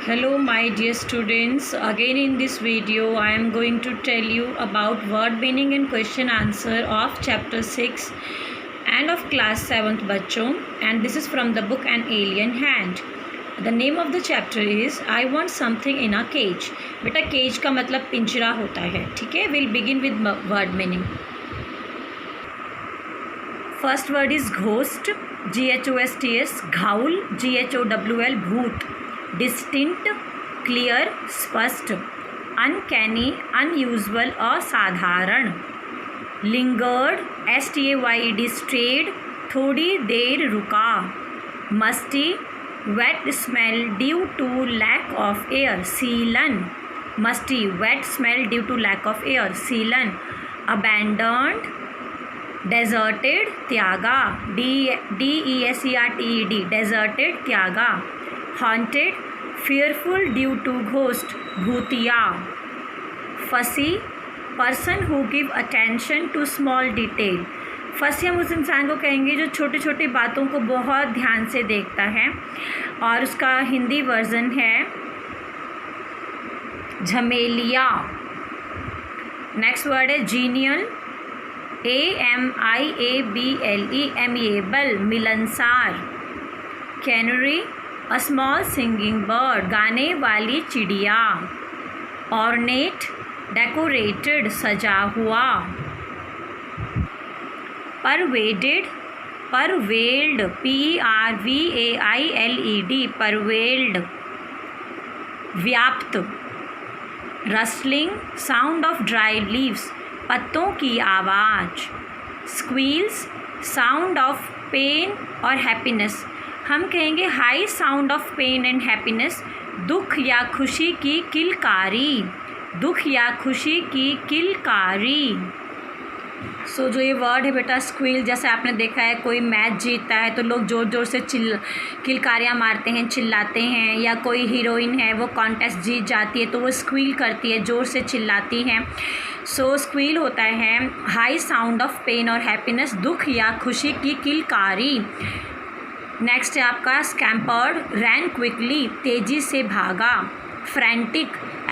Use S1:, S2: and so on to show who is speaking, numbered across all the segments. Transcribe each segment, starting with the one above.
S1: Hello my dear students, again in this video I am going to tell you about word meaning and question answer of chapter 6 and of class 7th बच्चों, and this is from the book An Alien Hand. The name of the chapter is I want something in a cage. बेटा cage का मतलब पिंजरा होता है, ठीक है. We'll begin with word meaning. First word is ghost, GHOSTS, ghoul, GHOWL, भूत. Distinct, clear, स्पष्ट. अनकैनी, अनयूजुअल, असाधारण. लिंगर्ड, STAYED, स्ट्रेड, थोड़ी देर रुका. Musty, wet smell due to lack of air, सीलन. Musty, wet smell due to lack of air, सीलन. Abandoned, deserted, त्यागा, DESERTED, deserted, त्यागा. Haunted, fearful due to ghost, भूतिया. Fussy, person who give attention to small detail. Fussy हम उस इंसान को कहेंगे जो छोटे छोटे बातों को बहुत ध्यान से देखता है, और उसका हिंदी वर्जन है झमेलिया. नेक्स्ट वर्ड है जीनियल, AMIABLE, एमिएबल, मिलनसार. Canary, a small singing bird, गाने वाली चिड़िया. ऑर्नेट, डेकोरेटेड, सजा हुआ. परवेडेड, परवेल्ड, PERVAILED, परवेल्ड, व्याप्त. Rustling, sound of dry leaves, पत्तों की आवाज़. स्क्वील्स, साउंड ऑफ पेन और हैप्पीनेस. हम कहेंगे high sound of pain and happiness, दुख या खुशी की किलकारी. दुख या खुशी की किलकारी. सो जो ये वर्ड है बेटा स्क्वील, जैसे आपने देखा है कोई मैच जीतता है तो लोग ज़ोर ज़ोर से किलकारियाँ मारते हैं, चिल्लाते हैं. या कोई हीरोइन है वो कॉन्टेस्ट जीत जाती है तो वो स्क्वील करती है, ज़ोर से चिल्लाती हैं. सो स्क्वील होता है हाई साउंड ऑफ पेन और हैप्पीनेस, दुख या खुशी की किलकारी. नेक्स्ट है आपका स्कैम्पर्ड, रैन क्विकली, तेज़ी से भागा. फ्रैंटिक,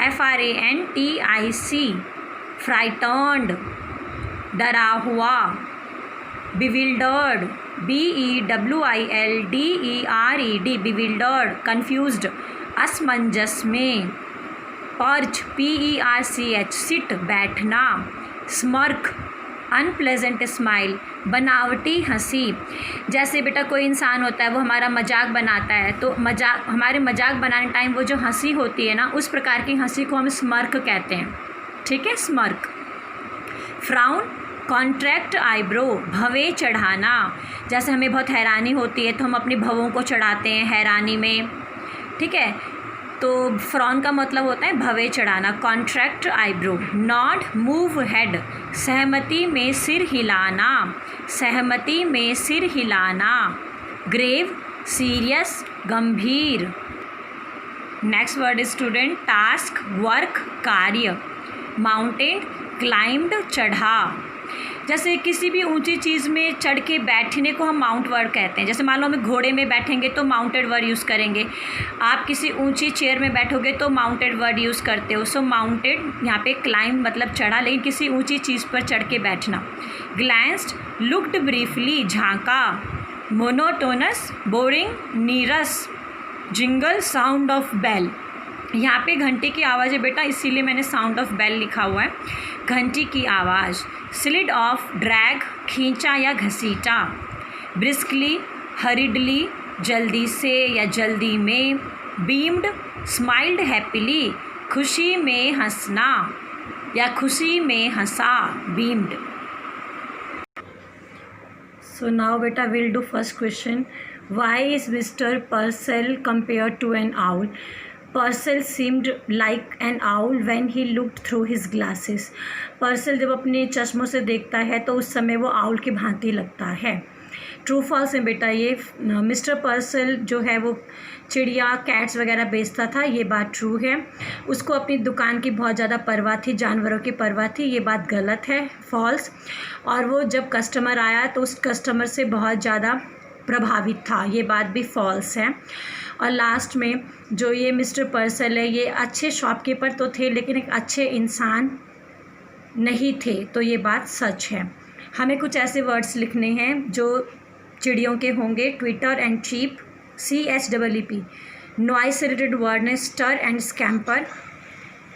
S1: FRANTIC, फ्राइटर्न्ड, डरा हुआ. बिविल्डर्ड, BEWILDERED, बिविल्डर्ड, कन्फ्यूज्ड, असमंजस में. पर्च, PERCH, सिट, बैठना. स्मर्क, अनप्लेजेंट स्माइल, बनावटी हंसी. जैसे बेटा कोई इंसान होता है वो हमारा मजाक बनाता है, तो हमारे मजाक बनाने टाइम वो जो हंसी होती है ना, उस प्रकार की हंसी को हम स्मर्क कहते हैं, ठीक है, स्मर्क. फ्राउन, कॉन्ट्रैक्ट आईब्रो, भवें चढ़ाना. जैसे हमें बहुत हैरानी होती है तो हम अपनी भवों को चढ़ाते हैं हैरानी में, ठीक है. तो फ्रॉन का मतलब होता है भवें चढ़ाना, contract eyebrow. Nod, move head, सहमति में सिर हिलाना. सहमति में सिर हिलाना. ग्रेव, सीरियस, गंभीर. Next word student task, work, कार्य. माउंटेन, क्लाइम्ड, चढ़ा. जैसे किसी भी ऊंची चीज़ में चढ़ के बैठने को हम माउंट वर्ड कहते हैं. जैसे मान लो हमें घोड़े में बैठेंगे तो माउंटेड वर्ड यूज़ करेंगे. आप किसी ऊंची चेयर में बैठोगे तो माउंटेड वर्ड यूज़ करते हो. सो माउंटेड यहाँ पे क्लाइंब मतलब चढ़ा, लेकिन किसी ऊंची चीज़ पर चढ़ के बैठना. ग्लैंस्ड, लुक्ड ब्रीफली, झांका. मोनोटोनस, बोरिंग, नीरस. Jingle, sound of bell. यहाँ पे घंटे की आवाज़ है बेटा, इसीलिए मैंने साउंड ऑफ बेल लिखा हुआ है, घंटी की आवाज़. स्लिड ऑफ, ड्रैग, खींचा या घसीटा. ब्रिस्कली, हरिडली, जल्दी से या जल्दी में. बीम्ड, स्माइल्ड हैप्पीली, खुशी में हंसना या खुशी में हंसा, बीम्ड. सो नाउ बेटा will do first question. Why is Mister Purcell compare to an owl? Purcell seemed like an owl when he looked through his glasses. Purcell जब अपने चश्मों से देखता है तो उस समय वो आउल की भांति लगता है. ट्रू फॉल्स है बेटा ये. मिस्टर पर्सेल जो है वो चिड़िया, कैट्स वगैरह बेचता था, ये बात ट्रू है. उसको अपनी दुकान की बहुत ज़्यादा परवाह थी, जानवरों की परवाह थी, ये बात गलत है, फॉल्स. और वो जब कस्टमर आया तो उस कस्टमर से बहुत ज़्यादा प्रभावित था, ये बात भी फॉल्स है. और लास्ट में जो ये मिस्टर पर्सल है, ये अच्छे शॉपकीपर तो थे लेकिन एक अच्छे इंसान नहीं थे। तो ये बात सच है। हमें कुछ ऐसे वर्ड्स लिखने हैं जो चिड़ियों के होंगे। Twitter and cheep, CHEEP। Noise से रिलेटेड वर्ड है स्टर एंड स्कैम्पर।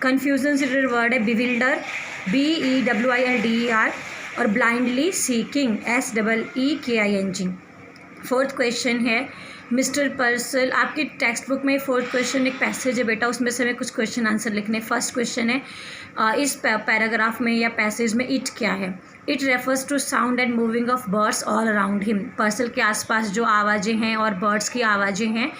S1: कन्फ्यूजन से रिलेटेड वर्ड है बिविल्डर, BEWILDER। और blindly seeking, SEEKING। Fourth question है मिस्टर पर्सल। आपकी टेक्स्ट बुक में फोर्थ क्वेश्चन एक पैसेज है बेटा, उसमें से हमें कुछ क्वेश्चन आंसर लिखने। फर्स्ट क्वेश्चन है इस पैराग्राफ में या पैसेज में इट क्या है? It refers to sound and moving of birds all around him. Purcell के आसपास जो आवाज़ें हैं और बर्ड्स की आवाज़ें हैं,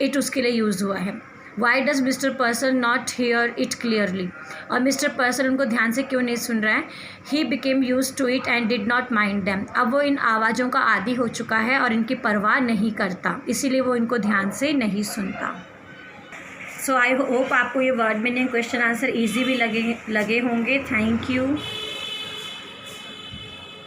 S1: इट उसके लिए यूज़ हुआ है। Why does Mister Purcell not hear it clearly? और मिस्टर पर्सल उनको ध्यान से क्यों नहीं सुन रहा है? He became used to it and did not mind them. अब वो इन आवाज़ों का आदी हो चुका है और इनकी परवाह नहीं करता, इसीलिए वो इनको ध्यान से नहीं सुनता। सो आई होप आपको ये word meaning question answer easy भी लगे होंगे। Thank you.